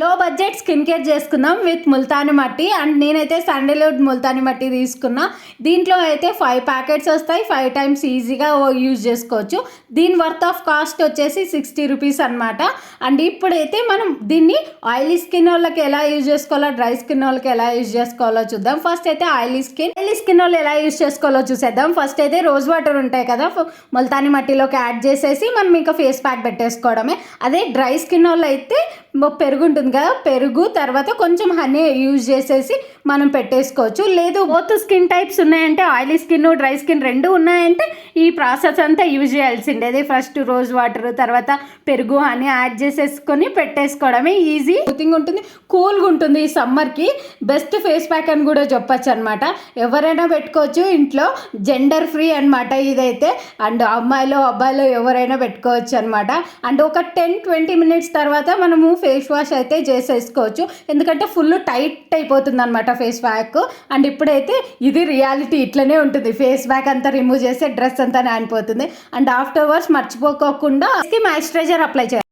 లో budget skin care చేసుకుందాం with Multani మట్టి. అండ్ నేనైతే శాండల్వుడ్ ముల్తాని మట్టి తీసుకున్నా. దీంట్లో అయితే 5 ప్యాకెట్స్ వస్తాయి. 5 టైమ్స్ ఈజీగా యూజ్ చేసుకోవచ్చు. దీని వర్త్ ఆఫ్ కాస్ట్ వచ్చేసి 60 రూపీస్ అనమాట. అండ్ ఇప్పుడైతే మనం దీన్ని ఆయిలీ స్కిన్ వాళ్ళకి ఎలా యూజ్ చేసుకోవాలో, డ్రై స్కిన్ వాళ్ళకి ఎలా యూజ్ చేసుకోవాలో చూద్దాం. ఫస్ట్ అయితే ఆయిలీ స్కిన్ వాళ్ళు ఎలా యూజ్ చేసుకోవాలో చూసేద్దాం. ఫస్ట్ అయితే రోజ్ వాటర్ ఉంటాయి కదా, ముల్తాని మట్టిలోకి యాడ్ చేసేసి మనం ఇంకా ఫేస్ ప్యాక్ పెట్టేసుకోవడమే. అదే డ్రై స్కిన్ వాళ్ళు అయితే పెరుగు ఉంటుంది కదా, పెరుగు తర్వాత కొంచెం హనీ యూజ్ చేసేసి మనం పెట్టేసుకోవచ్చు. లేదు బోత్ స్కిన్ టైప్స్ ఉన్నాయంటే, ఆయిలీ స్కిన్ డ్రై స్కిన్ రెండు ఉన్నాయంటే ఈ ప్రాసెస్ అంతా యూజ్ చేయాల్సిండేది. ఫస్ట్ రోజ్ వాటర్ తర్వాత పెరుగు హనీ యాడ్ చేసేసుకొని పెట్టేసుకోవడమే. ఈజీ థింగ్ ఉంటుంది, కూల్గా ఉంటుంది. ఈ సమ్మర్కి బెస్ట్ ఫేస్ ప్యాక్ అని కూడా చెప్పచ్చు అనమాట. ఎవరైనా పెట్టుకోవచ్చు ఇంట్లో, జెండర్ ఫ్రీ అనమాట ఇదైతే. అండ్ అమ్మాయిలు అబ్బాయిలు ఎవరైనా పెట్టుకోవచ్చు అనమాట. అండ్ ఒక 10-20 మినిట్స్ తర్వాత మనము ఫేస్ వాష్ అయితే చేసేసుకోవచ్చు. ఎందుకంటే ఫుల్ టైట్ అయిపోతుంది అనమాట ఫేస్ ప్యాక్. అండ్ ఇప్పుడైతే ఇది రియాలిటీ ఇట్లనే ఉంటుంది. ఫేస్ ప్యాక్ అంతా రిమూవ్ చేస్తే డ్రెస్ అంతా నానిపోతుంది. అండ్ ఆఫ్టర్వర్స్ మర్చిపోకుండా మాయిశ్చరైజర్ అప్లై చేయాలి.